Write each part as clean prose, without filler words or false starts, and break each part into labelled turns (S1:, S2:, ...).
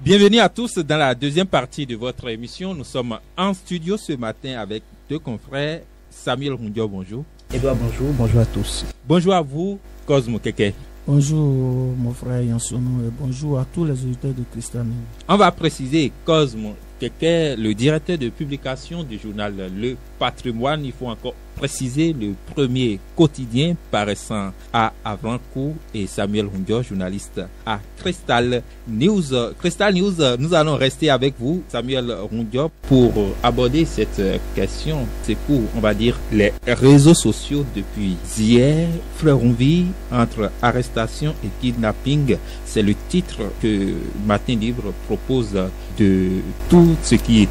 S1: Bienvenue à tous dans la deuxième partie de votre émission. Nous sommes en studio ce matin avec deux confrères. Samuel Rundio, bonjour.
S2: Edouard, bonjour. Bonjour à tous.
S1: Bonjour à vous, Cosmo Keke.
S3: Bonjour mon frère Yansono et bonjour à tous les auditeurs de Christiane.
S1: On va préciser, Cosmo Keke, le directeur de publication du journal Le Patrimoine. Il faut encore préciser le premier quotidien paraissant à Avrancourt et Samuel Rundio, journaliste à Crystal News. Crystal News, nous allons rester avec vous, Samuel Rundio, pour aborder cette question. C'est pour, on va dire, les réseaux sociaux depuis hier. Fleuronville entre arrestation et kidnapping. C'est le titre que Matin Libre propose de tout ce qui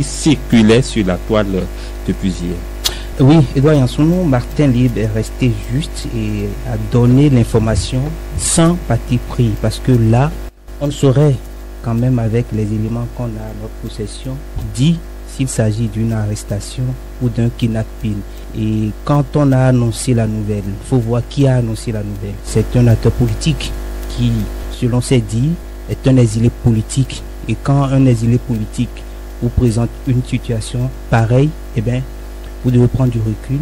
S1: circulait sur la toile depuis hier.
S2: Oui, Edouard Yansono, Martin Libre est resté juste et a donné l'information sans parti pris. Parce que là, on saurait quand même avec les éléments qu'on a à notre possession, dit s'il s'agit d'une arrestation ou d'un kidnapping. Et quand on a annoncé la nouvelle, il faut voir qui a annoncé la nouvelle. C'est un acteur politique qui, selon ses dits, est un exilé politique. Et quand un exilé politique vous présente une situation pareille, eh bien, vous devez prendre du recul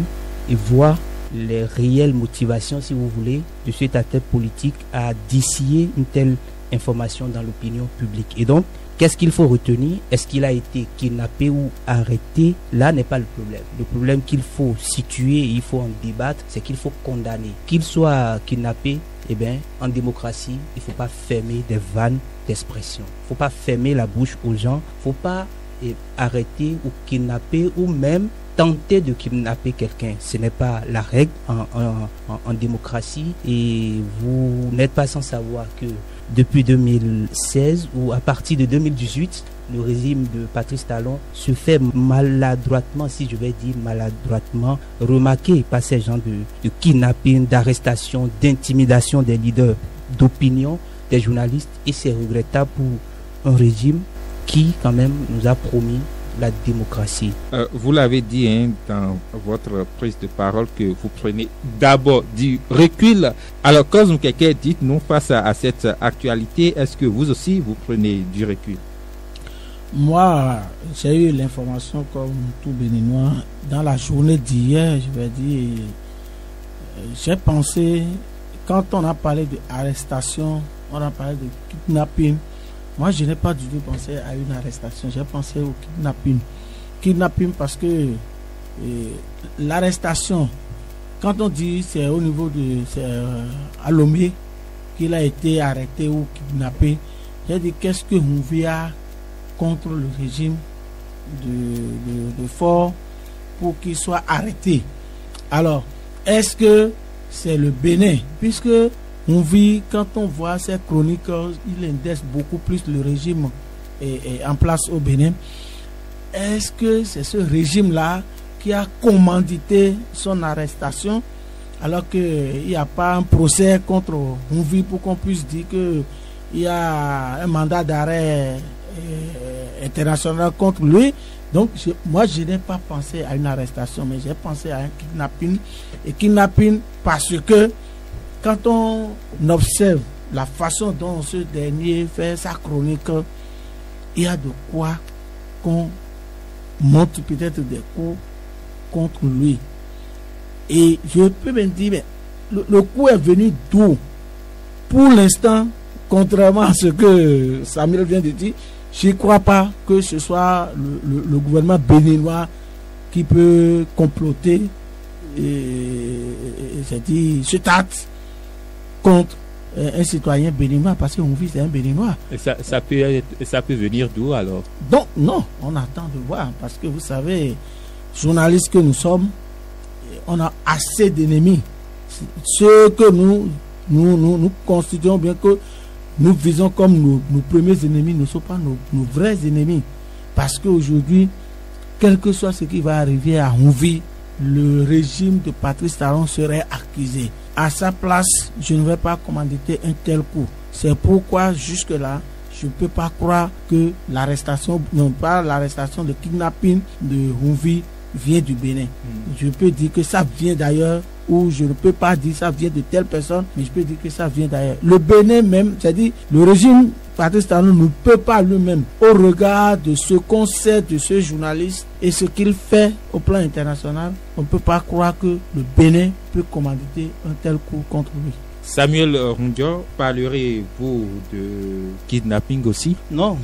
S2: et voir les réelles motivations, si vous voulez, de cet acteur politique à distiller une telle information dans l'opinion publique. Et donc, qu'est-ce qu'il faut retenir? Est-ce qu'il a été kidnappé ou arrêté? Là n'est pas le problème. Le problème qu'il faut situer et il faut en débattre, c'est qu'il faut condamner. Qu'il soit kidnappé, eh bien, en démocratie, il ne faut pas fermer des vannes d'expression. Il ne faut pas fermer la bouche aux gens. Il ne faut pas arrêter ou kidnapper ou même tenter de kidnapper quelqu'un. Ce n'est pas la règle en démocratie. Et vous n'êtes pas sans savoir que depuis 2016 ou à partir de 2018, le régime de Patrice Talon se fait maladroitement, si je vais dire maladroitement, remarquer par ces gens de kidnapping, d'arrestation, d'intimidation des leaders d'opinion, des journalistes. Et c'est regrettable pour un régime qui quand même nous a promis la démocratie.
S1: Vous l'avez dit dans votre prise de parole que vous prenez d'abord du recul. Alors, Cosmo Keke, dites-nous face à cette actualité, est-ce que vous aussi vous prenez du recul?
S3: Moi, j'ai eu l'information comme tout Béninois dans la journée d'hier, je vais dire. J'ai pensé, quand on a parlé d'arrestation, on a parlé de kidnapping. Moi, je n'ai pas du tout pensé à une arrestation. J'ai pensé au kidnapping. Kidnapping parce que l'arrestation, quand on dit c'est au niveau de à Lomé qu'il a été arrêté ou kidnappé, j'ai dit qu'est-ce que Mouvia contre le régime de Fort pour qu'il soit arrêté. Alors, est-ce que c'est le Bénin? Puisque on vit, quand on voit ces chroniques, il indexe beaucoup plus le régime est en place au Bénin. Est-ce que c'est ce régime-là qui a commandité son arrestation alors qu'il n'y a pas un procès contre Mouvi pour qu'on puisse dire qu'il y a un mandat d'arrêt international contre lui? Donc, moi, je n'ai pas pensé à une arrestation, mais j'ai pensé à un kidnapping. Et kidnapping parce que quand on observe la façon dont ce dernier fait sa chronique, il y a de quoi qu'on monte peut-être des coups contre lui. Et je peux me dire, mais le coup est venu d'où? Pour l'instant, contrairement à ce que Samuel vient de dire, je ne crois pas que ce soit le gouvernement béninois qui peut comploter c'est-à-dire cet acte contre un citoyen béninois, parce qu'on vit c'est un béninois.
S1: Et ça peut venir d'où alors?
S3: Donc non, on attend de voir, parce que vous savez, journalistes que nous sommes, on a assez d'ennemis. Ceux que nous considérons bien que nous visons comme nos premiers ennemis ne sont pas nos vrais ennemis. Parce qu'aujourd'hui, quel que soit ce qui va arriver à Mouvi, le régime de Patrice Talon serait accusé. À sa place, je ne vais pas commanditer un tel coup. C'est pourquoi jusque-là, je ne peux pas croire que l'arrestation, non pas l'arrestation de kidnapping de Mouvi vient du Bénin. Je peux dire que ça vient d'ailleurs, ou je ne peux pas dire ça vient de telle personne, mais je peux dire que ça vient d'ailleurs. Le Bénin même, c'est-à-dire le régime Patrice Talon ne peut pas lui-même, au regard de ce qu'on sait de ce journaliste et ce qu'il fait au plan international, on ne peut pas croire que le Bénin peut commanditer un tel coup contre lui.
S1: Samuel Rundior, parlerez-vous de kidnapping aussi?
S2: Non,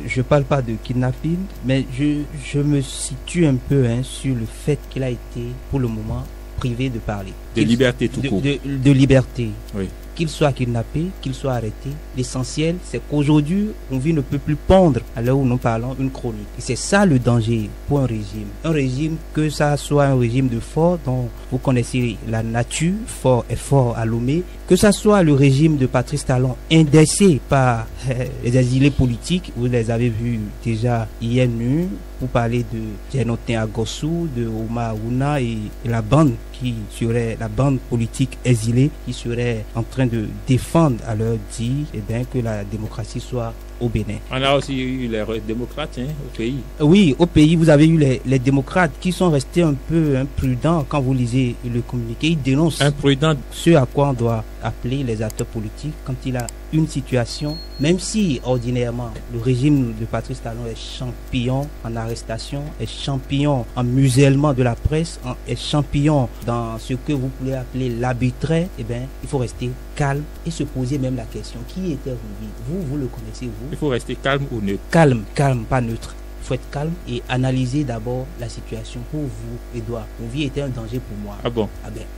S2: je parle pas de kidnapping, mais je me situe un peu sur le fait qu'il a été, pour le moment, privé de parler.
S1: De liberté tout court.
S2: De liberté.
S1: Oui.
S2: Qu'il soit kidnappé, qu'il soit arrêté, l'essentiel, c'est qu'aujourd'hui, on vit ne peut plus pondre, à l'heure où nous parlons, une chronique. Et c'est ça le danger pour un régime. Un régime, que ça soit un régime de fort, dont vous connaissez la nature, fort et fort à Lomé, que ça soit le régime de Patrice Talon, indexé par les exilés politiques, vous les avez vus déjà hier nu, pour parler de Djenotin Agossou, de Omar Ouna et la bande qui serait la bande politique exilée qui serait en train de défendre à leur dire que la démocratie soit au Bénin.
S1: On a aussi eu les démocrates au pays.
S2: Oui, au pays, vous avez eu les démocrates qui sont restés un peu imprudents quand vous lisez le communiqué. Ils dénoncent ce à quoi on doit appeler les acteurs politiques quand il a une situation, même si ordinairement le régime de Patrice Talon est champion en arrestation, est champion en musellement de la presse, est champion dans ce que vous pouvez appeler l'arbitraire, il faut rester calme et se poser même la question, qui était Rouvi? Vous le connaissez, vous?
S1: Il faut rester calme ou neutre?
S2: Calme, pas neutre. Il faut être calme et analyser d'abord la situation. Pour vous, Edouard, Rouvi était un danger pour moi.
S1: Ah bon?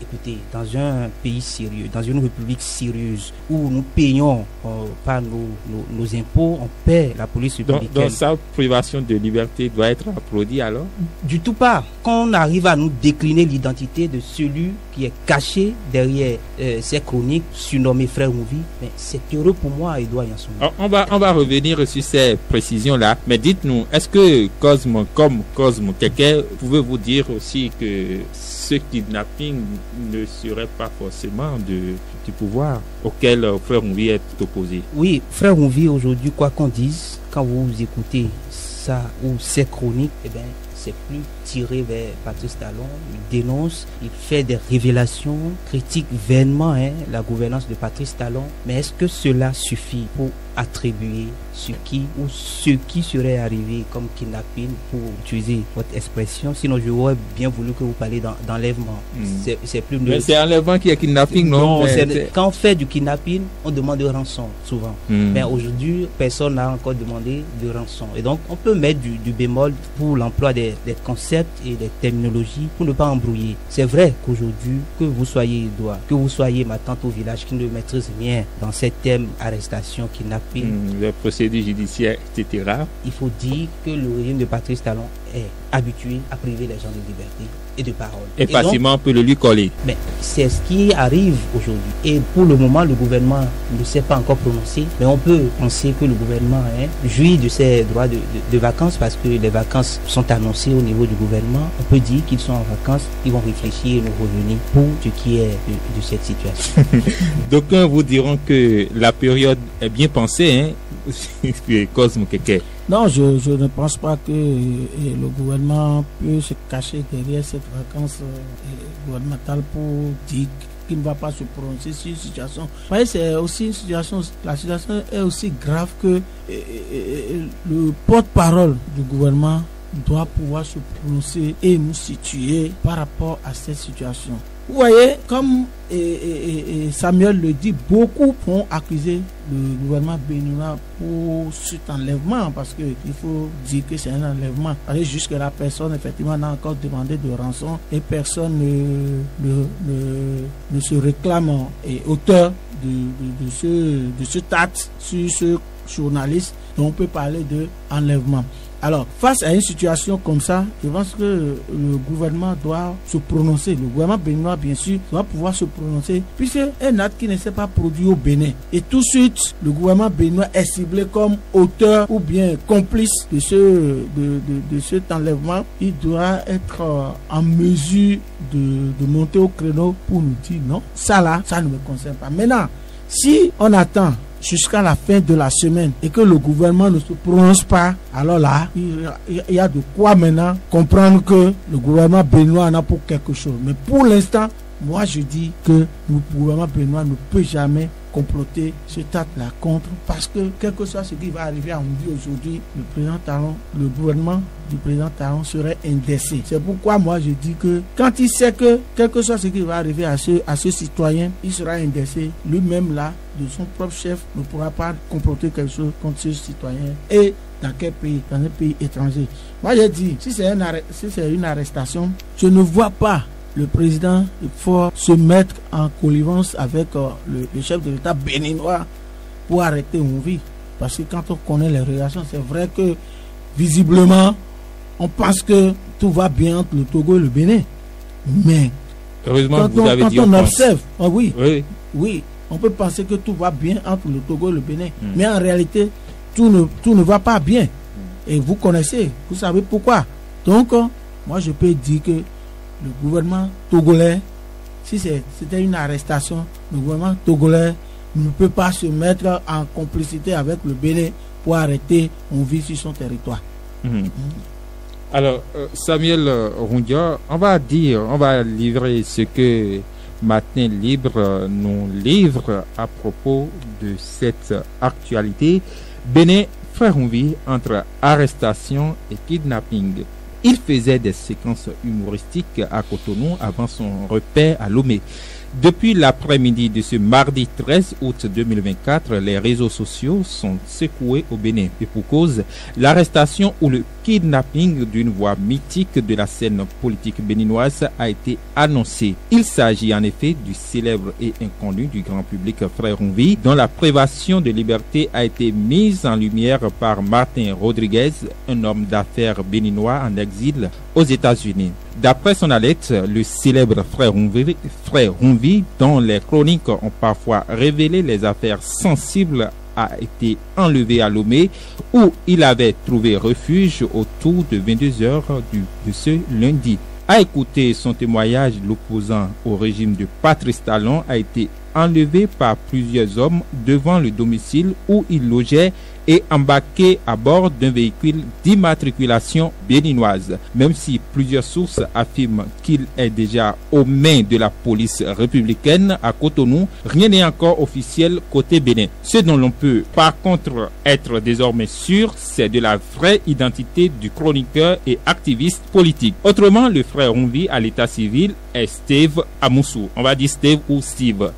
S2: Écoutez, dans un pays sérieux, dans une république sérieuse, où nous payons par nos impôts, on paie la police républicaine.
S1: Donc sa privation de liberté doit être applaudie alors?
S2: Du tout pas. Quand on arrive à nous décliner l'identité de celui qui est caché derrière ces chroniques, surnommé Frère Rouvi, c'est heureux pour moi, Edouard Yanson.
S1: On va revenir sur ces précisions-là, mais dites-nous, est-ce que Cosmo Keke, pouvez-vous dire aussi que ce kidnapping ne serait pas forcément du pouvoir auquel Frère Rouvi est opposé?
S2: Oui, Frère Rouvi aujourd'hui, quoi qu'on dise, quand vous écoutez ça ou ces chroniques, c'est plus tiré vers Patrice Talon. Il dénonce, il fait des révélations, critique vainement la gouvernance de Patrice Talon. Mais est-ce que cela suffit pour attribuer ce qui serait arrivé comme kidnapping, pour utiliser votre expression? Sinon, je aurais bien voulu que vous parliez d'enlèvement. C'est plus
S1: mais c'est enlèvement qui est kidnapping, non?
S2: Quand on fait du kidnapping, on demande de rançon, souvent. Mais aujourd'hui, personne n'a encore demandé de rançon. Et donc, on peut mettre du bémol pour l'emploi des concepts et des terminologies pour ne pas embrouiller. C'est vrai qu'aujourd'hui, que vous soyez Edouard, que vous soyez ma tante au village qui ne maîtrise rien dans ces thèmes arrestation, kidnapping,
S1: les procédures judiciaires, etc. Il
S2: faut dire que le régime de Patrice Talon est habitué à priver les gens de liberté et de parole.
S1: Et facilement, on peut le lui coller.
S2: Mais c'est ce qui arrive aujourd'hui. Et pour le moment, le gouvernement ne s'est pas encore prononcé. Mais on peut penser que le gouvernement jouit de ses droits de vacances, parce que les vacances sont annoncées au niveau du gouvernement. On peut dire qu'ils sont en vacances, ils vont réfléchir et nous revenir pour ce qui est de cette situation.
S1: D'aucuns vous diront que la période est bien pensée, Cosmo Keke.
S3: Non, je ne pense pas que le gouvernement peut se cacher derrière cette vacance gouvernementale pour dire qu'il ne va pas se prononcer sur une situation. Vous voyez, c'est aussi une situation, la situation est aussi grave que le porte-parole du gouvernement doit pouvoir se prononcer et nous situer par rapport à cette situation. Vous voyez, comme Samuel le dit, beaucoup vont accuser le gouvernement béninois pour cet enlèvement, parce qu'il faut dire que c'est un enlèvement. Jusque la personne, effectivement, n'a encore demandé de rançon et personne ne se réclame auteur de ce acte sur ce journaliste. Donc on peut parler de enlèvement. Alors, face à une situation comme ça, je pense que le gouvernement doit se prononcer. Le gouvernement béninois, bien sûr, doit pouvoir se prononcer, puisque un acte qui ne s'est pas produit au Bénin. Et tout de suite, le gouvernement béninois est ciblé comme auteur ou bien complice de cet enlèvement. Il doit être en mesure de monter au créneau pour nous dire non, ça là, ça ne me concerne pas. Maintenant, si on attend jusqu'à la fin de la semaine et que le gouvernement ne se prononce pas, alors là, il y a de quoi maintenant comprendre que le gouvernement béninois en a pour quelque chose. Mais pour l'instant, moi je dis que le gouvernement béninois ne peut jamais comploter cet acte-là contre, parce que quel que soit ce qui va arriver à Houmbouy aujourd'hui, le gouvernement du président Talon serait indécent. C'est pourquoi moi je dis que quand il sait que quel que soit ce qui va arriver à ce citoyen, il sera indécent. Lui-même là, de son propre chef, ne pourra pas comploter quelque chose contre ce citoyen. Et dans quel pays? Dans un pays étranger. Moi j'ai dit, si c'est une arrestation, je ne vois pas le président, il faut se mettre en connivence avec le chef de l'État béninois pour arrêter Houmbouy. Parce que quand on connaît les relations, c'est vrai que visiblement, on pense que tout va bien entre le Togo et le Bénin. Mais
S1: heureusement,
S3: quand on observe, oui, on peut penser que tout va bien entre le Togo et le Bénin. Mais en réalité, tout ne va pas bien. Et vous connaissez, vous savez pourquoi. Donc, moi je peux dire que le gouvernement togolais, si c'était une arrestation, le gouvernement togolais ne peut pas se mettre en complicité avec le Bénin pour arrêter Houmbouy sur son territoire.
S1: Alors, Samuel Rundia, on va livrer ce que Matin Libre nous livre à propos de cette actualité. Bénin, frère Houmbouy, entre arrestation et kidnapping. Il faisait des séquences humoristiques à Cotonou avant son repère à Lomé. Depuis l'après-midi de ce mardi 13 août 2024, les réseaux sociaux sont secoués au Bénin. Et pour cause, l'arrestation ou le kidnapping d'une voix mythique de la scène politique béninoise a été annoncé. Il s'agit en effet du célèbre et inconnu du grand public frère Houmbouy, dont la privation de liberté a été mise en lumière par Martin Rodriguez, un homme d'affaires béninois en exil aux États-Unis. D'après son alerte, le célèbre frère Houmbouy, dont les chroniques ont parfois révélé les affaires sensibles, a été enlevé à Lomé, où il avait trouvé refuge autour de 22h de ce lundi. À écouter son témoignage, l'opposant au régime de Patrice Talon a été enlevé par plusieurs hommes devant le domicile où il logeait et embarqué à bord d'un véhicule d'immatriculation béninoise. Même si plusieurs sources affirment qu'il est déjà aux mains de la police républicaine à Cotonou, rien n'est encore officiel côté Bénin. Ce dont l'on peut par contre être désormais sûr, c'est de la vraie identité du chroniqueur et activiste politique. Autrement, le frère Houmbouy à l'état civil est Steve Amoussou. On va dire Steve ou Steve.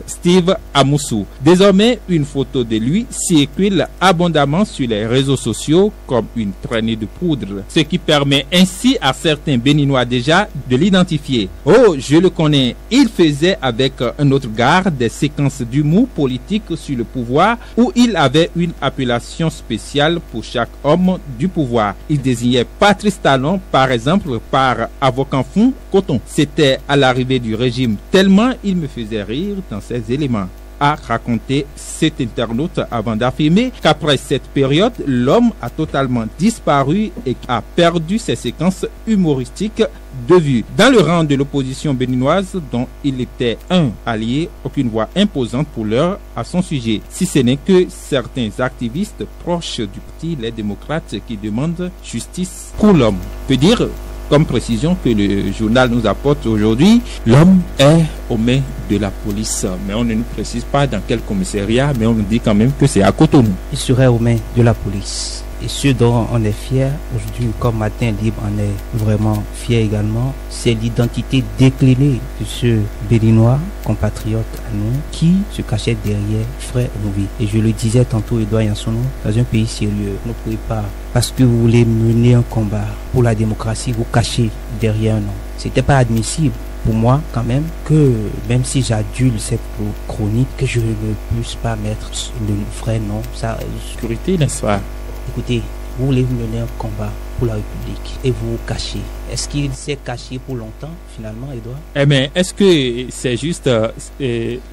S1: Steve Amoussou. Désormais, une photo de lui circule abondamment sur les réseaux sociaux comme une traînée de poudre, ce qui permet ainsi à certains Béninois déjà de l'identifier. Oh, je le connais, il faisait avec un autre gars des séquences d'humour politique sur le pouvoir où il avait une appellation spéciale pour chaque homme du pouvoir. Il désignait Patrice Talon par exemple par avocat fond coton. C'était à l'arrivée du régime tellement il me faisait rire dans ses éléments, a raconté cet internaute avant d'affirmer qu'après cette période, l'homme a totalement disparu et a perdu ses séquences humoristiques de vue. Dans le rang de l'opposition béninoise, dont il était un allié, aucune voix imposante pour l'heure à son sujet, si ce n'est que certains activistes proches du parti Les Démocrates qui demandent justice pour l'homme. Peut dire comme précision que le journal nous apporte aujourd'hui, l'homme est aux mains de la police. Mais on ne nous précise pas dans quel commissariat, mais on nous dit quand même que c'est à Cotonou.
S2: Il serait aux mains de la police. Et ce dont on est fier aujourd'hui, comme Matin Libre en est vraiment fier également, c'est l'identité déclinée de ce Béninois, compatriote à nous, qui se cachait derrière frère Houmbouy. Et je le disais tantôt, Edouard Yansono, dans un pays sérieux, vous ne pouvez pas, parce que vous voulez mener un combat pour la démocratie, vous cachez derrière un nom. C'était pas admissible pour moi quand même que, même si j'adule cette chronique, que je ne puisse pas mettre le vrai nom. Ça,
S1: sécurité, n'est-ce pas?
S2: Écoutez, vous voulez mener un combat pour la République et vous vous cachez. Est-ce qu'il s'est caché pour longtemps finalement, Edouard?
S1: Eh bien, est-ce que c'est juste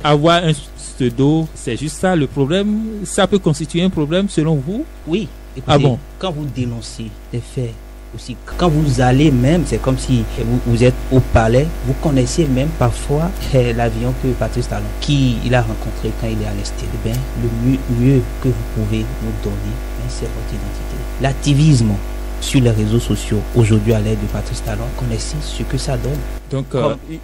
S1: avoir un pseudo, c'est juste ça le problème? Ça peut constituer un problème selon vous?
S2: Oui. Écoutez, quand vous dénoncez des faits aussi. Quand vous allez même, c'est comme si vous êtes au palais, vous connaissez même parfois l'avion que Patrice Talon, qui il a rencontré quand il est à l'extérieur. Ben, le mieux que vous pouvez nous donner, ben, c'est votre identité. L'activisme sur les réseaux sociaux, aujourd'hui à l'aide de Patrice Talon, connaissez ce que ça donne.
S1: Donc,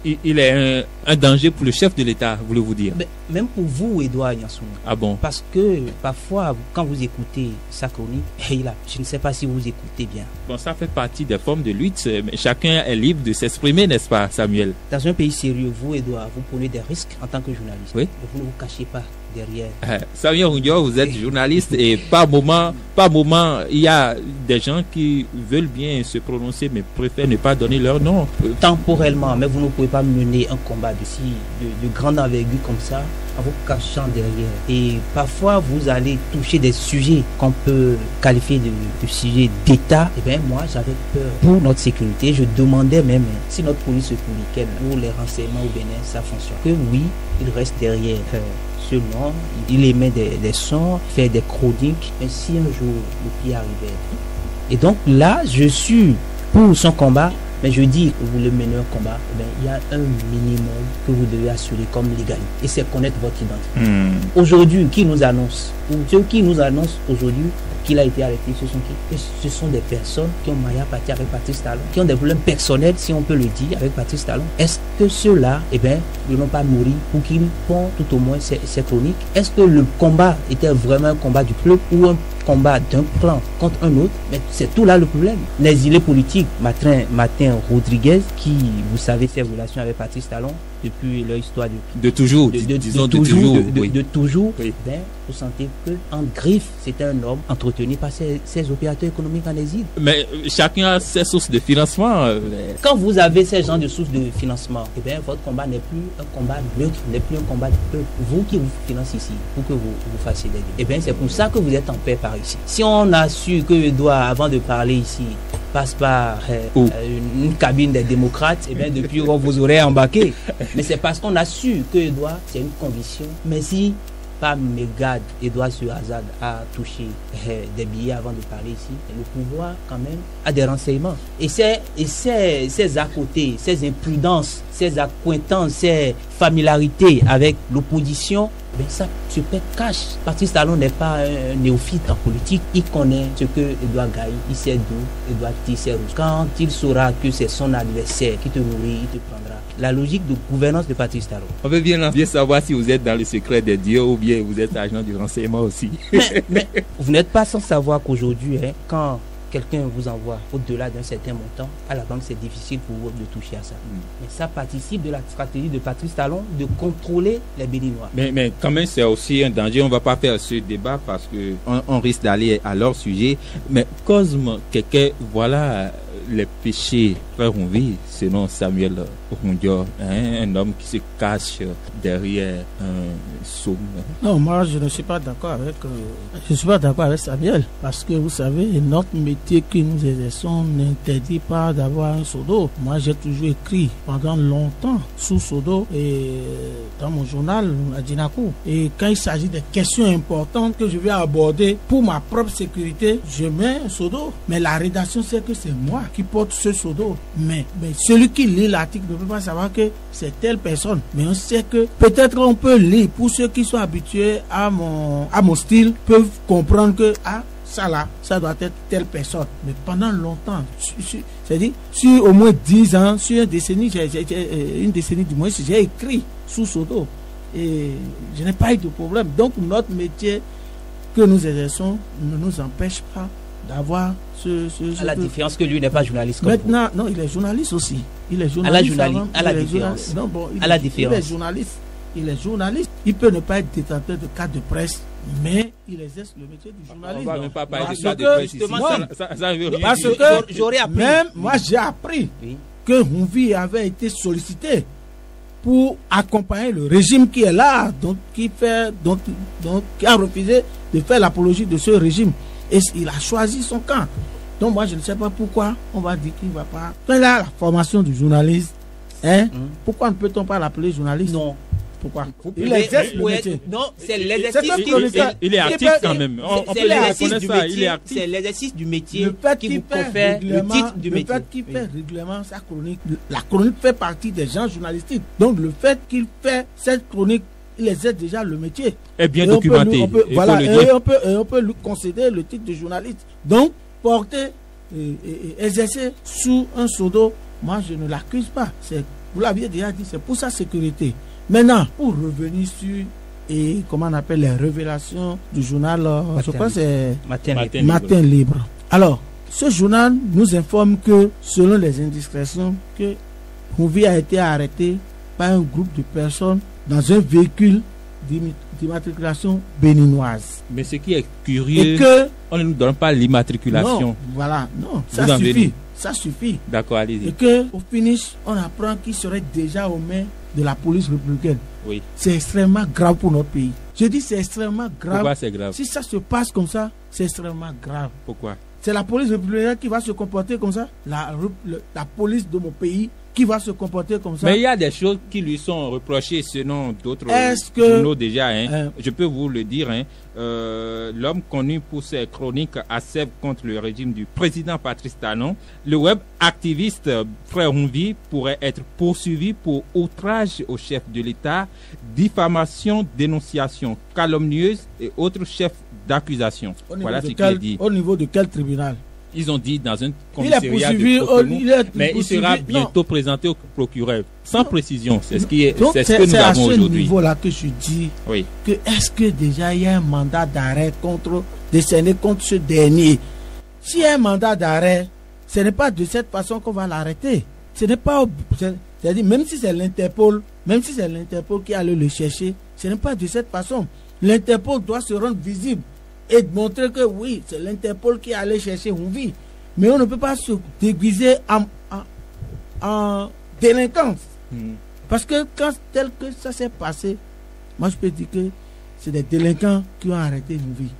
S1: il est un danger pour le chef de l'État, voulez-vous dire?
S2: Mais même pour vous, Edouard Yansou.
S1: Ah bon?
S2: Parce que parfois, quand vous écoutez sa chronique, je ne sais pas si vous écoutez bien.
S1: Bon, ça fait partie des formes de lutte, mais chacun est libre de s'exprimer, n'est-ce pas, Samuel?
S2: Dans un pays sérieux, vous, Edouard, vous prenez des risques en tant que journaliste.
S1: Oui.
S2: Vous ne vous cachez pas derrière.
S1: Samuel Rundio, vous êtes journaliste et par moment, il y a des gens qui veulent bien se prononcer mais préfèrent ne pas donner leur nom.
S2: Temporellement, mais vous ne pouvez pas mener un combat de grande envergure comme ça en vous cachant derrière. Et parfois, vous allez toucher des sujets qu'on peut qualifier de sujets d'État. Et bien, moi, j'avais peur pour notre sécurité. Je demandais même si notre police républicaine ou les renseignements au Bénin, ça fonctionne. Que oui, il reste derrière ce nom, il émet des sons, fait des chroniques. Mais si un jour le pire arrivait. Et donc là, je suis pour son combat. Mais je dis que vous le menez un combat, il y a un minimum que vous devez assurer comme légalité. Et c'est connaître votre identité. Aujourd'hui, qui nous annonce, ou ceux qui nous annoncent aujourd'hui qu'il a été arrêté, ce sont des personnes qui ont maillé à partir avec Patrice Talon, qui ont des problèmes personnels, si on peut le dire, avec Patrice Talon. Est-ce que ceux-là, ne l'ont pas nourri pour qu'ils font tout au moins ces chroniques? Est-ce que le combat était vraiment un combat du club ou un combat d'un clan contre un autre? Mais c'est tout là le problème. L'exilé politique, Martin Rodriguez, qui, vous savez, ses relations avec Patrice Talon depuis leur histoire
S1: de toujours, disons de toujours.
S2: De toujours,
S1: oui.
S2: Vous sentez qu'en griffe, c'était un homme entretenu par ces opérateurs économiques en exil.
S1: Mais chacun a ses sources de financement.
S2: Quand vous avez ces genres de sources de financement, votre combat n'est plus un combat neutre, n'est plus un combat du peuple. Vous qui vous financez ici, pour que vous fassiez des deux. C'est pour ça que vous êtes en paix par ici. Si on a su que Edouard, avant de parler ici, passe par une cabine des démocrates, depuis on vous aurait embarqué. Mais c'est parce qu'on a su que Edouard, c'est une conviction. Mais si pas mégade, Edouard Suazad a touché des billets avant de parler ici, le pouvoir quand même a des renseignements. Et ces à côté, ces imprudences, ces accointances, ces familiarités avec l'opposition, ça se pète cache. Patrice Talon n'est pas un néophyte en politique. Il connaît ce que Edouard Gaye, il sait d'où Edouard Tissé Rouge. Quand il saura que c'est son adversaire qui te nourrit, il te prendra. La logique de gouvernance de Patrice Talon.
S1: On veut bien savoir si vous êtes dans le secret des dieux ou bien vous êtes agent du renseignement aussi.
S2: Mais vous n'êtes pas sans savoir qu'aujourd'hui, quand quelqu'un vous envoie au-delà d'un certain montant, à la banque, c'est difficile pour vous de toucher à ça. Mais ça participe de la stratégie de Patrice Talon de contrôler les Béninois.
S1: Mais quand même, c'est aussi un danger. On ne va pas faire ce débat parce qu'on risque d'aller à leur sujet. Mais Cosme, voilà les péchés frère Rouvi, selon Samuel Rundio, un homme qui se cache derrière un somme.
S3: Non, moi je ne suis pas d'accord avec Samuel, parce que vous savez, notre métier que nous exerçons n'interdit pas d'avoir un seau d'eau. Moi j'ai toujours écrit pendant longtemps sous seau d'eau et dans mon journal à Dinakou. Et quand il s'agit de questions importantes que je vais aborder pour ma propre sécurité, je mets un seau d'eau. Mais la rédaction sait que c'est moi qui porte ce seau d'eau. Mais celui qui lit l'article ne peut pas savoir que c'est telle personne. Mais on sait que peut-être on peut lire, pour ceux qui sont habitués à mon style, peuvent comprendre que ça là, ça doit être telle personne. Mais pendant longtemps, c'est-à-dire sur au moins 10 ans, sur une décennie du moins, j'ai écrit sous Sodo. Et je n'ai pas eu de problème. Donc notre métier que nous exerçons ne nous empêche pas d'avoir
S2: à la différence que lui n'est pas journaliste comme
S3: maintenant vous. Non, il est journaliste aussi. Il est journaliste.
S2: À la différence.
S3: Il est journaliste. Il peut ne pas être détenteur de carte de presse, mais il exerce le métier du journaliste.
S1: On va même pas parler de carte de presse ici.
S3: Parce que j'aurais appris. Même moi j'ai appris que Rouvi avait été sollicité pour accompagner le régime qui est là, qui a refusé de faire l'apologie de ce régime. Et il a choisi son camp. Donc moi je ne sais pas pourquoi on va dire qu'il ne va pas. Quand il a la formation du journaliste, pourquoi ne peut-on pas l'appeler journaliste?
S2: Non.
S3: Pourquoi?
S1: Vous
S3: Il
S1: pouvez-
S3: exerce
S1: vous
S3: le
S1: pouvez-
S3: métier.
S4: Non, c'est
S3: C'est
S4: l'exercice
S3: un
S4: du
S3: chroniqueur.
S1: Il est actif quand même. On
S4: C'est
S1: peut
S4: l'exercice
S1: reconnaître
S4: du
S1: ça. Il est
S4: métier.
S1: actif.
S4: C'est l'exercice du métier
S3: Le fait
S4: qui
S3: qu'il
S4: vous
S3: fait
S4: confère le
S3: régulièrement,
S4: titre du
S3: le
S4: métier.
S3: fait qu'il
S4: Oui.
S3: fait régulièrement sa chronique, la chronique fait partie des genres journalistiques. Donc le fait qu'il fait cette chronique, il exerce déjà le métier.
S1: Est bien
S3: Et on peut
S1: documenté.
S3: lui- on peut-
S1: Il faut
S3: voilà,
S1: le
S3: et
S1: dire.
S3: on peut lui concéder le titre de journaliste. Donc porter et exercer sous un pseudo, moi je ne l'accuse pas. Vous l'aviez déjà dit, c'est pour sa sécurité. Maintenant, pour revenir sur comment on appelle les révélations du journal, je crois que c'est
S2: Matin.
S3: Matin Libre. Alors, ce journal nous informe que, selon les indiscrétions, que Mouvi a été arrêté par un groupe de personnes dans un véhicule d'immatriculation béninoise.
S1: Mais ce qui est
S3: Et
S1: curieux,
S3: que...
S1: on ne nous donne pas l'immatriculation.
S3: Non, voilà, non,
S1: Vous
S3: ça
S1: en
S3: suffit.
S1: venez.
S3: Ça suffit.
S1: D'accord, allez-y.
S3: Et que, au finish, on apprend qu'il serait déjà aux mains de la police républicaine.
S1: Oui.
S3: C'est extrêmement grave pour notre pays. Je dis c'est extrêmement grave.
S1: Pourquoi c'est grave?
S3: Si ça se passe comme ça, c'est extrêmement grave.
S1: Pourquoi?
S3: C'est la police républicaine qui va se comporter comme ça. La police de mon pays qui va se comporter comme ça.
S1: Mais il y a des choses qui lui sont reprochées selon d'autres
S3: Est-ce que-
S1: journaux déjà. Je peux vous le dire. L'homme connu pour ses chroniques acerbes contre le régime du président Patrice Talon, le web activiste Frère Mouvi pourrait être poursuivi pour outrage au chef de l'État, diffamation, dénonciation calomnieuse et autres chefs d'accusation. Voilà ce qui est dit.
S3: Au niveau de quel tribunal?
S1: Ils ont dit dans un
S3: Il est
S1: commissariat
S3: poursuivi.
S1: de Cotonou, mais il
S3: poursuivi.
S1: sera
S3: Non.
S1: bientôt présenté au procureur. Sans précision, c'est ce qui est,
S3: Donc,
S1: c'est ce que nous
S3: c'est à
S1: avons
S3: ce
S1: aujourd'hui.
S3: niveau-là que je dis
S1: Oui.
S3: que est-ce que déjà il y a un mandat d'arrêt décerné contre ce dernier? S'il y a un mandat d'arrêt, ce n'est pas de cette façon qu'on va l'arrêter. Ce n'est pas, c'est-à-dire même si c'est l'Interpol qui allait le chercher, ce n'est pas de cette façon. L'Interpol doit se rendre visible et montrer que oui, c'est l'Interpol qui allait chercher Mouvi. Mais on ne peut pas se déguiser en délinquance. Parce que quand tel que ça s'est passé, moi je peux dire que c'est des délinquants qui ont arrêté Mouvi.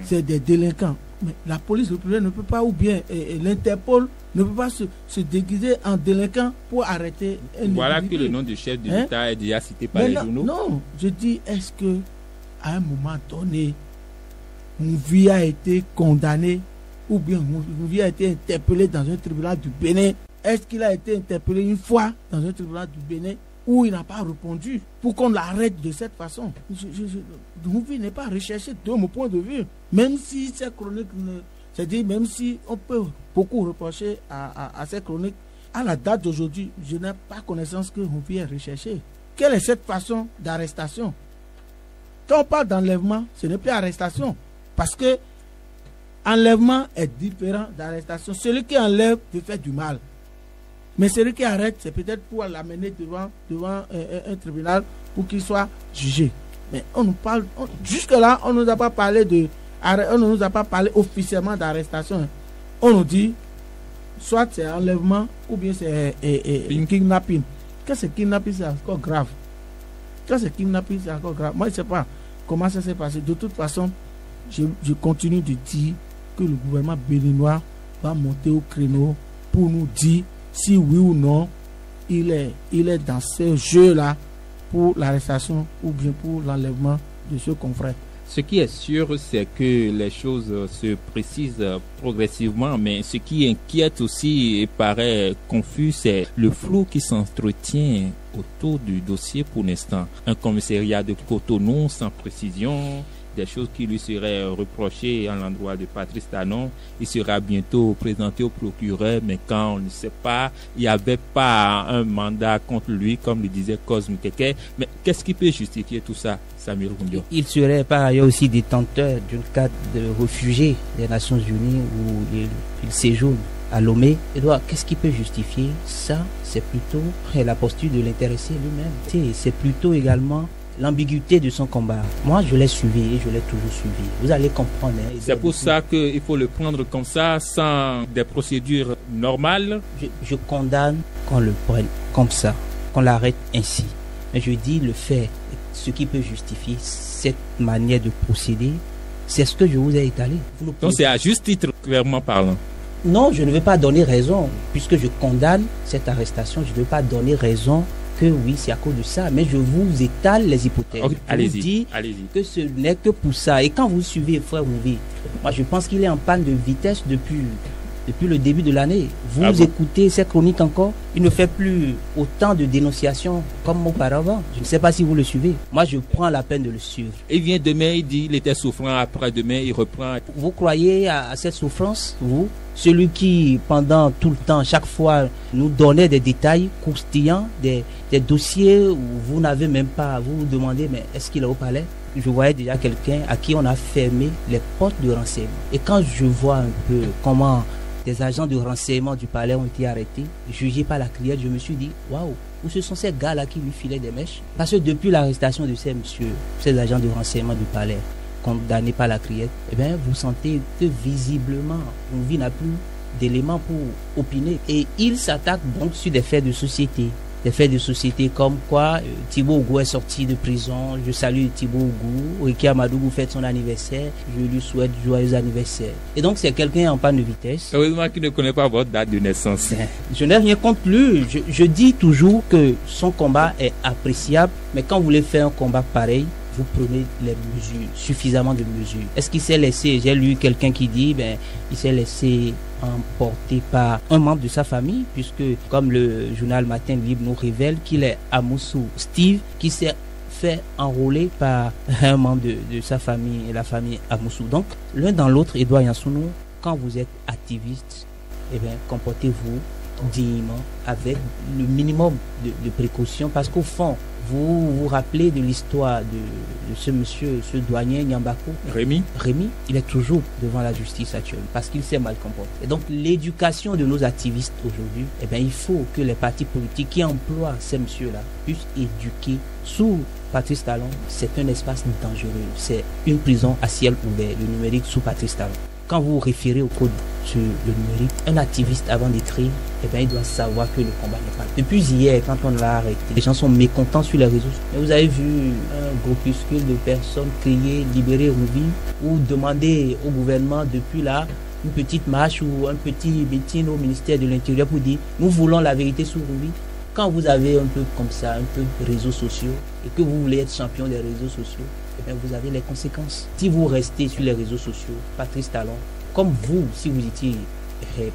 S3: C'est des délinquants. Mais la police républicaine ne peut pas, ou bien l'Interpol ne peut pas se déguiser en délinquant pour arrêter un
S1: Voilà
S3: individu.
S1: que le nom du chef de
S3: Hein?
S1: l'État est déjà cité par
S3: Mais
S1: les
S3: non,
S1: journaux.
S3: non, je dis, est-ce que à un moment donné, Mouvi a été condamné ou bien Mouvi a été interpellé dans un tribunal du Bénin? Est-ce qu'il a été interpellé une fois dans un tribunal du Bénin où il n'a pas répondu pour qu'on l'arrête de cette façon? Mouvi n'est pas recherché de mon point de vue. Même si ces chroniques, c'est-à-dire même si on peut beaucoup reprocher à ces chroniques, à la date d'aujourd'hui, je n'ai pas connaissance que Mouvi est recherché. Quelle est cette façon d'arrestation? Quand on parle d'enlèvement, ce n'est plus arrestation. Parce que enlèvement est différent d'arrestation. Celui qui enlève peut faire du mal. Mais celui qui arrête, c'est peut-être pour l'amener devant un tribunal pour qu'il soit jugé. Mais on nous parle, jusque-là, on ne nous a pas parlé on ne nous a pas parlé officiellement d'arrestation. On nous dit, soit c'est enlèvement ou bien c'est kidnapping. Quand c'est kidnapping, c'est encore grave. Quand c'est kidnapping, c'est encore grave. Moi, je ne sais pas comment ça s'est passé. De toute façon, je continue de dire que le gouvernement béninois va monter au créneau pour nous dire si oui ou non il est dans ce jeu-là pour l'arrestation ou bien pour l'enlèvement de ce confrère.
S1: Ce qui est sûr, c'est que les choses se précisent progressivement, mais ce qui inquiète aussi et paraît confus, c'est le flou qui s'entretient autour du dossier pour l'instant. Un commissariat de Cotonou sans précision, des choses qui lui seraient reprochées à l'endroit de Patrice Talon. Il sera bientôt présenté au procureur, mais quand on ne sait pas, il n'y avait pas un mandat contre lui, comme le disait Cosme Keke. Mais qu'est-ce qui peut justifier tout ça, Samuel Rundio?
S2: Il serait par ailleurs aussi détenteur d'une carte de réfugié des Nations Unies où il séjourne à Lomé. Edouard, qu'est-ce qui peut justifier ça? C'est plutôt la posture de l'intéressé lui-même. C'est plutôt également l'ambiguïté de son combat. Moi, je l'ai suivi et je l'ai toujours suivi. Vous allez comprendre.
S1: C'est pour ça qu'il faut le prendre comme ça, sans des procédures normales.
S2: Je condamne qu'on le prenne comme ça, qu'on l'arrête ainsi. Mais je dis le fait, ce qui peut justifier cette manière de procéder, c'est ce que je vous ai étalé.
S1: Donc c'est à juste titre, clairement parlant.
S2: Non, je ne vais pas donner raison, puisque je condamne cette arrestation, je ne vais pas donner raison que oui, c'est à cause de ça, mais je vous étale les hypothèses.
S1: Okay,
S2: je vous dis que ce n'est que pour ça. Et quand vous suivez Frère Mouvi, moi je pense qu'il est en panne de vitesse depuis le début de l'année. Vous écoutez ces chroniques encore, il ne fait plus autant de dénonciations comme auparavant. Je ne sais pas si vous le suivez. Moi, je prends la peine de le suivre.
S1: Il vient demain, il dit il était souffrant, après-demain, il reprend.
S2: Vous croyez à cette souffrance, vous? Celui qui, pendant tout le temps, chaque fois, nous donnait des détails croustillants, des dossiers où vous n'avez même pas, vous vous demandez, mais est-ce qu'il est au palais? Je voyais déjà quelqu'un à qui on a fermé les portes de renseignement. Et quand je vois un peu comment des agents de renseignement du palais ont été arrêtés, jugés par la criette, je me suis dit, waouh, où ce sont ces gars-là qui lui filaient des mèches? Parce que depuis l'arrestation de ces agents de renseignement du palais, condamnés par la criette, eh bien, vous sentez que visiblement, Mouvi n'a plus d'éléments pour opiner. Et il s'attaque donc sur des faits de société. Des faits de société comme quoi Thibaut Ougou est sorti de prison. Je salue Thibaut Ougou. Ricky Amadougou fête son anniversaire. Je lui souhaite joyeux anniversaire. Et donc c'est quelqu'un en panne de vitesse.
S1: Heureusement qu'il ne connaît pas votre date de naissance.
S2: Je n'ai rien contre lui. Je dis toujours que son combat est appréciable. Mais quand vous voulez faire un combat pareil, vous prenez les mesures, suffisamment de mesures. Est-ce qu'il s'est laissé, j'ai lu quelqu'un qui dit, il s'est laissé emporté par un membre de sa famille, puisque comme le journal Matin Libre nous révèle qu'il est Amoussou Steve, qui s'est fait enrôler par un membre de sa famille, et la famille Amoussou. Donc, l'un dans l'autre, Edouard Yansounou, quand vous êtes activiste, eh bien, comportez-vous dignement, avec le minimum de précaution, parce qu'au fond, vous vous rappelez de l'histoire de ce monsieur, ce douanier Nyambako
S1: Rémi,
S2: il est toujours devant la justice actuelle parce qu'il s'est mal comporté. Et donc l'éducation de nos activistes aujourd'hui, eh bien, il faut que les partis politiques qui emploient ces messieurs-là puissent éduquer. Sous Patrice Talon, c'est un espace dangereux, c'est une prison à ciel ouvert, le numérique sous Patrice Talon. Quand vous vous référez au code sur le numérique, un activiste avant d'écrire, eh bien, il doit savoir que le combat n'est pas. Depuis hier, quand on l'a arrêté, les gens sont mécontents sur les réseaux. Mais vous avez vu un groupuscule de personnes crier « Libérer Mouvi » ou demander au gouvernement depuis là une petite marche ou un petit meeting au ministère de l'Intérieur pour dire « Nous voulons la vérité sur Mouvi ». Quand vous avez un peu comme ça, un peu de réseaux sociaux et que vous voulez être champion des réseaux sociaux, eh bien, vous avez les conséquences. Si vous restez sur les réseaux sociaux, Patrice Talon, comme vous, si vous étiez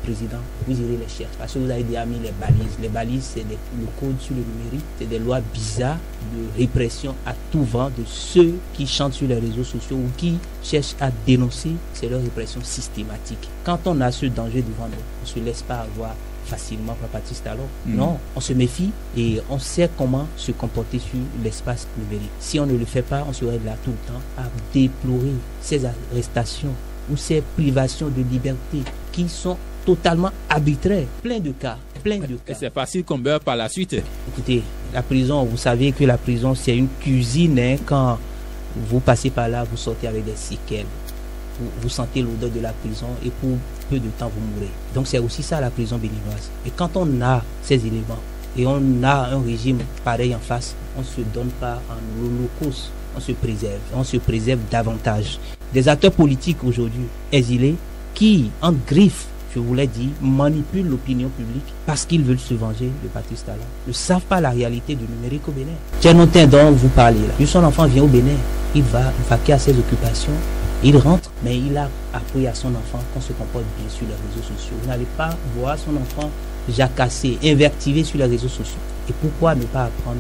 S2: président, vous irez les chercher. Parce que vous avez déjà mis les balises. Les balises, c'est le code sur le numérique. C'est des lois bizarres de répression à tout vent de ceux qui chantent sur les réseaux sociaux ou qui cherchent à dénoncer. C'est leur répression systématique. Quand on a ce danger devant nous, on ne se laisse pas avoir facilement par Patrice Talon. Non, on se méfie et on sait comment se comporter sur l'espace numérique. Si on ne le fait pas, on serait là tout le temps à déplorer ces arrestations ou ces privations de liberté qui sont totalement arbitraires. Plein de cas.
S1: Et c'est facile qu'on meurt par la suite.
S2: Écoutez, la prison, vous savez que la prison, c'est une cuisine. Quand vous passez par là, vous sortez avec des séquelles. Vous sentez l'odeur de la prison et pour peu de temps, vous mourrez. Donc c'est aussi ça la prison béninoise. Et quand on a ces éléments et on a un régime pareil en face, on ne se donne pas en holocauste. On se préserve davantage. Des acteurs politiques aujourd'hui exilés qui, en griffe, je vous l'ai dit, manipulent l'opinion publique parce qu'ils veulent se venger de Patrice Talon. Ne savent pas la réalité du numérique au Bénin. Tchernotin dont vous parlez là, son enfant vient au Bénin, il va vaquer à ses occupations, il rentre, mais il a appris à son enfant qu'on se comporte bien sur les réseaux sociaux. Vous n'allez pas voir son enfant jacasser, invertiver sur les réseaux sociaux. Et pourquoi ne pas apprendre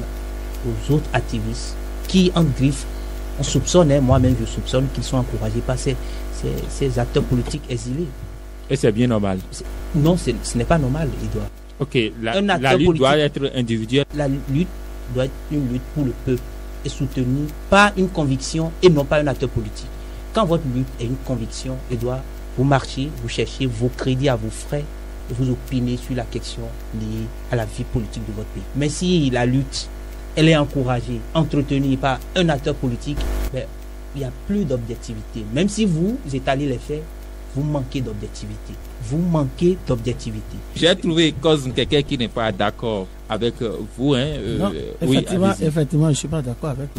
S2: aux autres activistes qui, en griffe, on soupçonne, moi-même je soupçonne qu'ils sont encouragés par ces acteurs politiques exilés.
S1: Et c'est bien normal.
S2: Non, ce n'est pas normal, Edouard.
S1: Ok, la lutte doit être individuelle.
S2: La lutte doit être une lutte pour le peuple et soutenue par une conviction et non pas un acteur politique. Quand votre lutte est une conviction, Edouard, vous marchez, vous cherchez vos crédits à vos frais et vous opinez sur la question liée à la vie politique de votre pays. Mais si la lutte, elle est encouragée, entretenue par un acteur politique, il n'y a plus d'objectivité. Même si vous étalez les faits, vous manquez d'objectivité. Vous manquez d'objectivité. J'ai
S1: trouvé cause quelqu'un qui n'est pas d'accord avec vous.
S3: Non, effectivement, je ne suis pas d'accord avec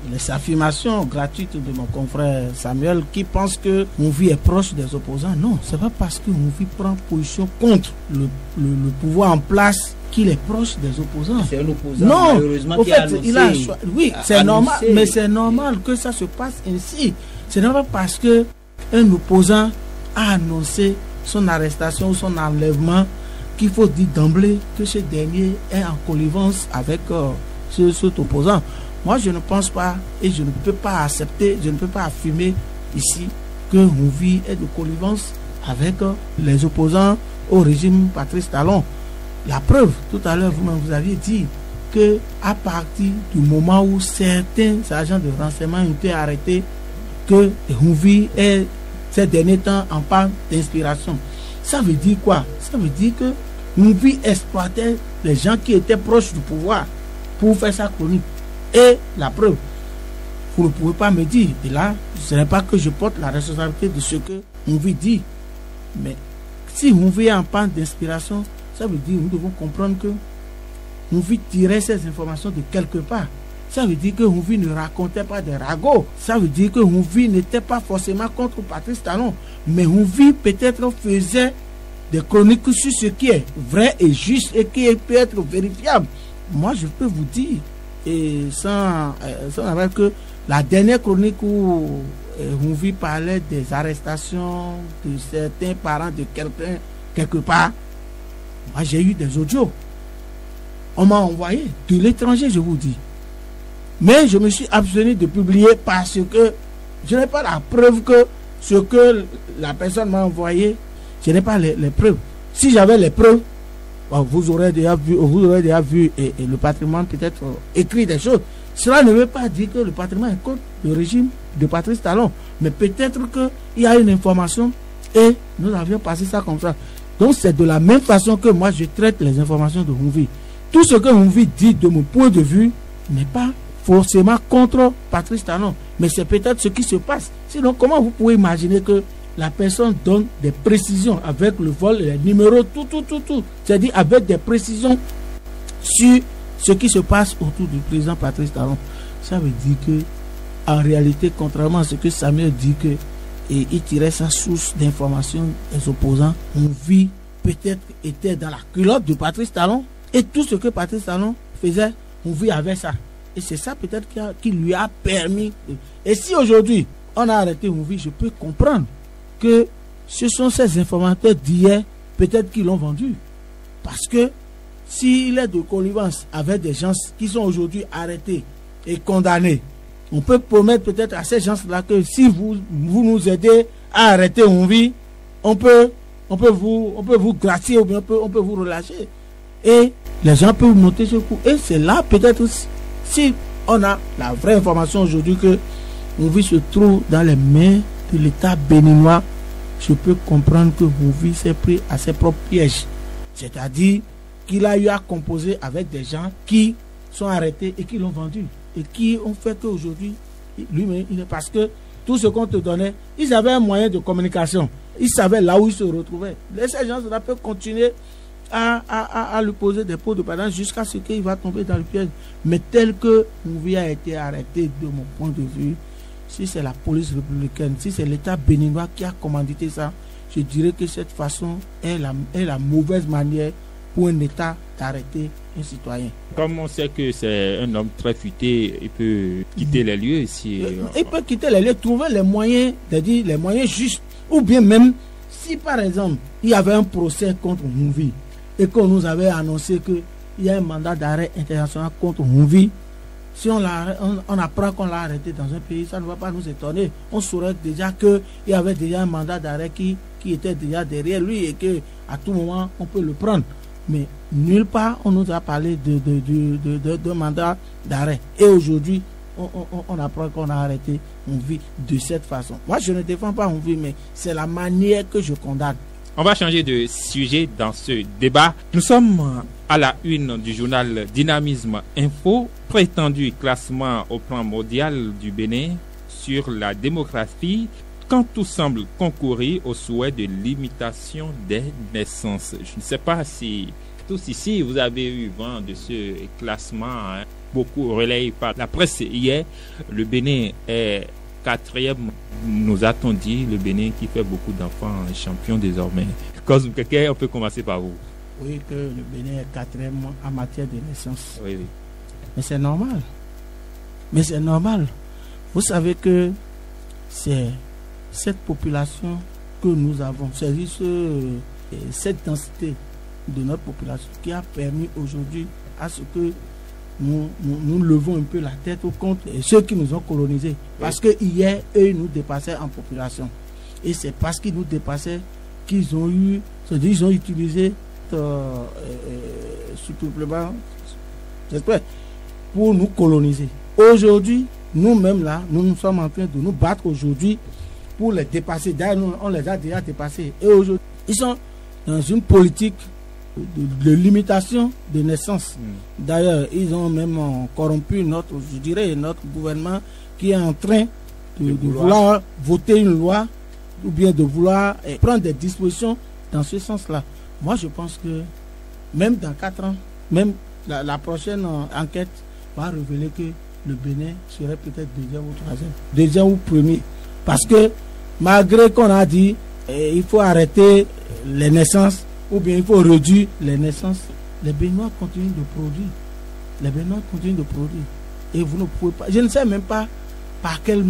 S3: les affirmations gratuites de mon confrère Samuel qui pense que Mouvi est proche des opposants. Non, ce n'est pas parce que Mouvi prend position contre le pouvoir en place qu'il est proche des opposants.
S2: C'est un opposant,
S3: non,
S2: malheureusement,
S3: au
S2: qui
S3: fait,
S2: a annoncé,
S3: il a oui, c'est normal, mais c'est normal que ça se passe ainsi. C'est normal parce que un opposant a annoncé son arrestation ou son enlèvement, qu'il faut dire d'emblée que ce dernier est en connivence avec cet opposant. Moi, je ne pense pas et je ne peux pas accepter, je ne peux pas affirmer ici que Mouvi est de connivence avec les opposants au régime Patrice Talon. La preuve, tout à l'heure, vous aviez dit que à partir du moment où certains agents de renseignement ont été arrêtés, que Mouvi est ces derniers temps en panne d'inspiration. Ça veut dire quoi? Ça veut dire que Mouvi exploitait les gens qui étaient proches du pouvoir pour faire sa chronique. Et la preuve, vous ne pouvez pas me dire, et là, ce n'est pas que je porte la responsabilité de ce que Mouvi dit, mais si Mouvi est en panne d'inspiration, ça veut dire que nous devons comprendre que Mouvi tirait ces informations de quelque part. Ça veut dire que Mouvi ne racontait pas des ragots. Ça veut dire que Mouvi n'était pas forcément contre Patrice Talon, mais Mouvi peut-être faisait des chroniques sur ce qui est vrai et juste et qui peut être vérifiable. Moi, je peux vous dire, et sans avoir que la dernière chronique où Mouvi parlait des arrestations de certains parents de quelqu'un quelque part, moi j'ai eu des audios. On m'a envoyé de l'étranger, je vous dis. Mais je me suis abstenu de publier parce que je n'ai pas la preuve que ce que la personne m'a envoyé, je n'ai pas les preuves. Si j'avais les preuves, vous aurez déjà vu et le patrimoine peut-être écrit des choses. Cela ne veut pas dire que le patrimoine est contre le régime de Patrice Talon, mais peut-être qu'il y a une information et nous avions passé ça comme ça. Donc c'est de la même façon que moi je traite les informations de Mouvi. Tout ce que Mouvi dit de mon point de vue n'est pas forcément contre Patrice Talon, mais c'est peut-être ce qui se passe. Sinon, comment vous pouvez imaginer que la personne donne des précisions avec le vol, les numéros, tout. C'est-à-dire avec des précisions sur ce qui se passe autour du président Patrice Talon. Ça veut dire que, en réalité, contrairement à ce que Samuel dit, que et il tirait sa source d'information des opposants, Mouvi peut-être était dans la culotte de Patrice Talon, et tout ce que Patrice Talon faisait, Mouvi avait ça. Et c'est ça peut-être qui lui a permis. Et si aujourd'hui, on a arrêté Mouvi, je peux comprendre que ce sont ces informateurs d'hier, peut-être qu'ils l'ont vendu. Parce que s'il est de connivence avec des gens qui sont aujourd'hui arrêtés et condamnés, on peut promettre peut-être à ces gens-là que si vous nous aidez à arrêter Mouvi, on peut vous gracier ou bien on peut vous relâcher. Et les gens peuvent monter ce coup. Et c'est là peut-être si on a la vraie information aujourd'hui que Mouvi se trouve dans les mains de l'État béninois, je peux comprendre que Mouvi s'est pris à ses propres pièges. C'est-à-dire qu'il a eu à composer avec des gens qui sont arrêtés et qui l'ont vendu. Et qui ont fait qu'aujourd'hui, lui-même, parce que tout ce qu'on te donnait, ils avaient un moyen de communication. Ils savaient là où ils se retrouvaient. Ces gens-là peuvent continuer à lui poser des pots de banane jusqu'à ce qu'il va tomber dans le piège. Mais tel que Mouvi a été arrêté, de mon point de vue, si c'est la police républicaine, si c'est l'État béninois qui a commandité ça, je dirais que cette façon est la mauvaise manière pour un État d'arrêter un citoyen.
S1: Comme on sait que c'est un homme très futé, il peut quitter les lieux ici.
S3: Il peut quitter les lieux, trouver les moyens, c'est-à-dire les moyens justes. Ou bien même, si par exemple, il y avait un procès contre Mouvi et qu'on nous avait annoncé qu'il y a un mandat d'arrêt international contre Mouvi, si on apprend qu'on l'a arrêté dans un pays, ça ne va pas nous étonner. On saurait déjà qu'il y avait déjà un mandat d'arrêt qui était déjà derrière lui et qu'à tout moment, on peut le prendre. Mais nulle part, on nous a parlé de mandat d'arrêt. Et aujourd'hui, on apprend qu'on a arrêté Mouvi de cette façon. Moi, je ne défends pas Mouvi, mais c'est la manière que je condamne.
S1: On va changer de sujet dans ce débat. Nous sommes à la une du journal Dynamisme Info, prétendu classement au plan mondial du Bénin sur la démographie, quand tout semble concourir au souhait de limitation des naissances. Je ne sais pas si tous ici vous avez eu vent de ce classement, beaucoup relayé par la presse hier. Le Bénin est 4e, nous a-t-on dit, le Bénin qui fait beaucoup d'enfants champions désormais. Cosme Keke, on peut commencer par vous.
S3: Oui, que le Bénin est 4e en matière de naissance.
S1: Oui, oui.
S3: Mais c'est normal. Mais c'est normal. Vous savez que c'est cette population que nous avons, c'est juste cette densité de notre population qui a permis aujourd'hui à ce que nous levons un peu la tête contre ceux qui nous ont colonisés. Parce que hier, eux nous dépassaient en population. Et c'est parce qu'ils nous dépassaient qu'ils ont eu, c'est-à-dire ils ont utilisé supplément, j'espère, pour nous coloniser. Aujourd'hui, nous-mêmes là, nous sommes en train de nous battre aujourd'hui pour les dépasser. D'ailleurs, on les a déjà dépassés. Et aujourd'hui, ils sont dans une politique de limitation de naissance. D'ailleurs, ils ont même corrompu notre gouvernement qui est en train de vouloir voter une loi ou bien de vouloir prendre des dispositions dans ce sens-là. Moi, je pense que même dans 4 ans, même la prochaine enquête va révéler que le Bénin serait peut-être 2e ou 3e, 2e ou 1er. Parce que malgré qu'on a dit il faut arrêter les naissances ou bien il faut réduire les naissances, les Béninois continuent de produire. Les Béninois continuent de produire. Et vous ne pouvez pas, je ne sais même pas par quel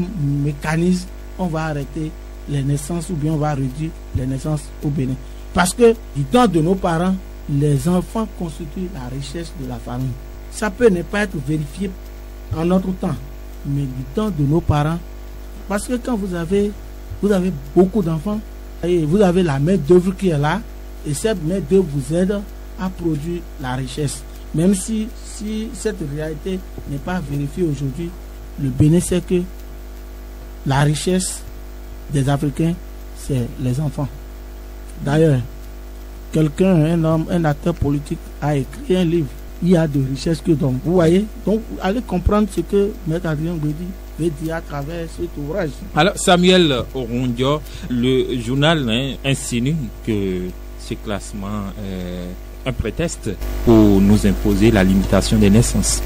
S3: mécanisme on va arrêter les naissances ou bien on va réduire les naissances au Bénin. Parce que du temps de nos parents, les enfants constituent la richesse de la famille. Ça peut ne pas être vérifié en notre temps, mais du temps de nos parents, parce que quand vous avez beaucoup d'enfants, et vous avez la main d'œuvre qui est là, et cette main d'œuvre vous aide à produire la richesse. Même si cette réalité n'est pas vérifiée aujourd'hui, le Bénin sait que la richesse des Africains, c'est les enfants. D'ailleurs, un homme, un acteur politique a écrit un livre. Il y a de richesses que donc. Vous voyez? Donc, allez comprendre ce que M. Adrien Gwedi veut dire à travers cet ouvrage.
S1: Alors, Samuel Orondio, le journal insinue que ce classement est un prétexte pour nous imposer la limitation des naissances.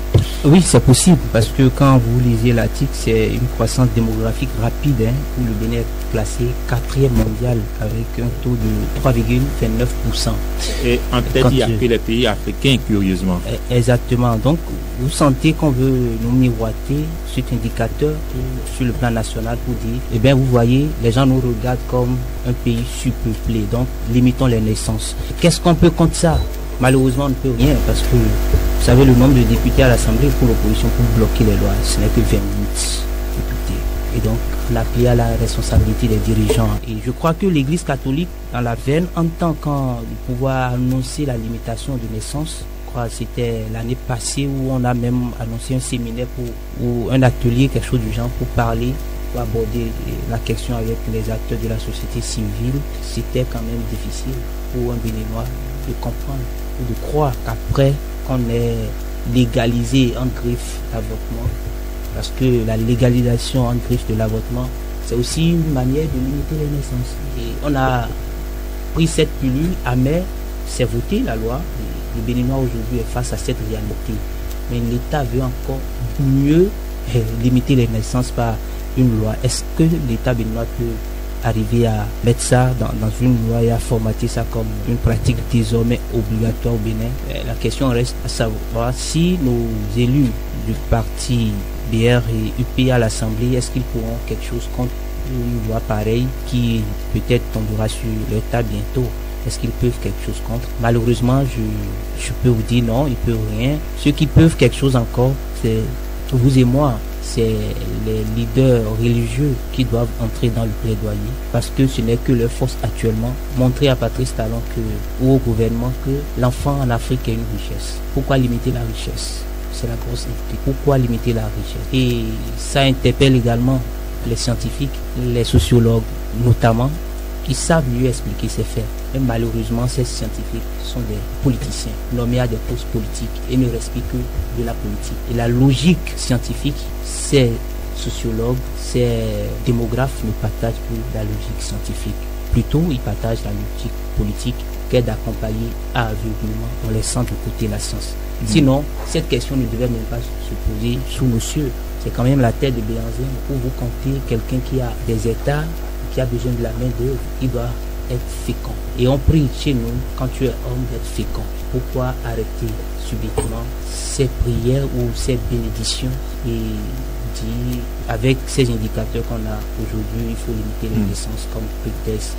S2: Oui, c'est possible, parce que quand vous lisez l'article, c'est une croissance démographique rapide, où le Bénin est classé 4e mondial avec un taux de 3,29%. Et en tête, il n'y a que les pays africains, curieusement. Exactement. Donc, vous sentez qu'on veut nous miroiter cet indicateur sur le plan national pour dire, eh bien, vous voyez, les gens nous regardent comme un pays surpeuplé, donc limitons les naissances. Qu'est-ce qu'on peut contre ça? Malheureusement, on ne peut rien, parce que vous savez, le nombre de députés à l'Assemblée pour l'opposition pour bloquer les lois, ce n'est que 28 députés. Et donc, on a pris à la responsabilité des dirigeants. Et je crois que l'Église catholique, dans la veine, entend quand pouvoir annoncer la limitation de naissance. Je crois que c'était l'année passée où on a même annoncé un séminaire ou un atelier, quelque chose du genre, pour parler, pour aborder la question avec les acteurs de la société civile. C'était quand même difficile pour un Béninois de comprendre ou de croire qu'après qu'on ait légalisé en griffe l'avortement, parce que la légalisation en griffe de l'avortement, c'est aussi une manière de limiter les naissances. Et on a pris cette pilule amère, c'est voté la loi. Le Béninois aujourd'hui est face à cette réalité. Mais l'État veut encore mieux limiter les naissances par une loi. Est-ce que l'État béninois peut arriver à mettre ça dans une loi et à formater ça comme une pratique désormais obligatoire au Bénin? La question reste à savoir si nos élus du parti BR et UP à l'Assemblée, est-ce qu'ils pourront quelque chose contre une loi pareille qui peut-être tombera sur leur table bientôt? Est-ce qu'ils peuvent quelque chose contre? Malheureusement, je peux vous dire non, ils ne peuvent rien. Ceux qui peuvent quelque chose encore, c'est vous et moi. C'est les leaders religieux qui doivent entrer dans le plaidoyer, parce que ce n'est que leur force actuellement. Montrer à Patrice Talon ou au gouvernement que l'enfant en Afrique est une richesse. Pourquoi limiter la richesse? C'est la grosse idée. Pourquoi limiter la richesse? Et ça interpelle également les scientifiques, les sociologues notamment, qui savent mieux expliquer ces faits. Mais malheureusement, ces scientifiques sont des politiciens nommés à des postes politiques et ne respectent que de la politique. Et la logique scientifique, ces sociologues, ces démographes ne partagent plus la logique scientifique. Plutôt, ils partagent la logique politique qu'est d'accompagner à aveuglement en laissant de côté la science. Sinon, cette question ne devait même pas se poser sous nos cieux. C'est quand même la terre de Béhanzin où vous comptez quelqu'un qui a des États, qui a besoin de la main d'œuvre. Il doit être fécond. Et on prie chez nous, quand tu es homme, d'être fécond. Pourquoi arrêter subitement ces prières ou ces bénédictions et dire, avec ces indicateurs qu'on a aujourd'hui, il faut limiter les naissances comme prétexte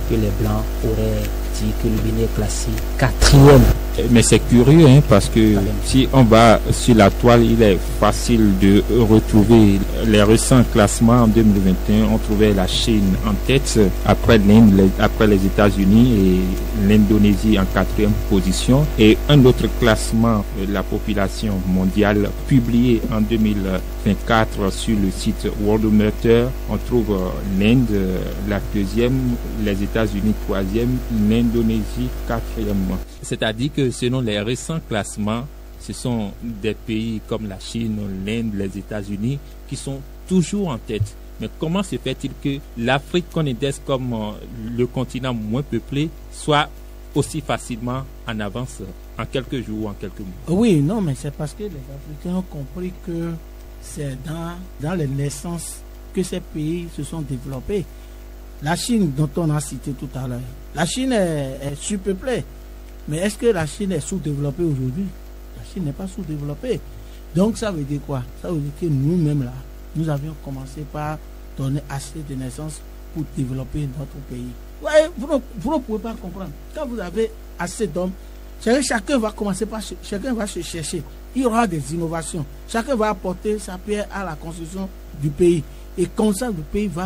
S2: que les Blancs auraient dit que le Bénin est classé 4e.
S1: Mais c'est curieux, hein, parce que si on va sur la toile, il est facile de retrouver les récents classements. En 2021, on trouvait la Chine en tête, après l'Inde, après les États-Unis et l'Indonésie en 4e position. Et un autre classement de la population mondiale publié en 2024 sur le site Worldometer, on trouve l'Inde la 2e, les États-Unis 3e, l'Indonésie 4e. C'est-à-dire que selon les récents classements, ce sont des pays comme la Chine, l'Inde, les États-Unis qui sont toujours en tête. Mais comment se fait-il que l'Afrique qu'on intègre comme le continent moins peuplé soit aussi facilement en avance en quelques jours ou en quelques mois?
S3: Oui, non, mais c'est parce que les Africains ont compris que c'est dans les naissances que ces pays se sont développés. La Chine, dont on a cité tout à l'heure, la Chine est surpeuplée. Mais est-ce que la Chine est sous-développée aujourd'hui? La Chine n'est pas sous-développée. Donc ça veut dire quoi? Ça veut dire que nous-mêmes là, nous avions commencé par donner assez de naissances pour développer notre pays. Ouais, vous ne pouvez pas comprendre. Quand vous avez assez d'hommes, chacun va commencer par chacun va se chercher. Il y aura des innovations. Chacun va apporter sa pierre à la construction du pays. Et comme ça, le pays va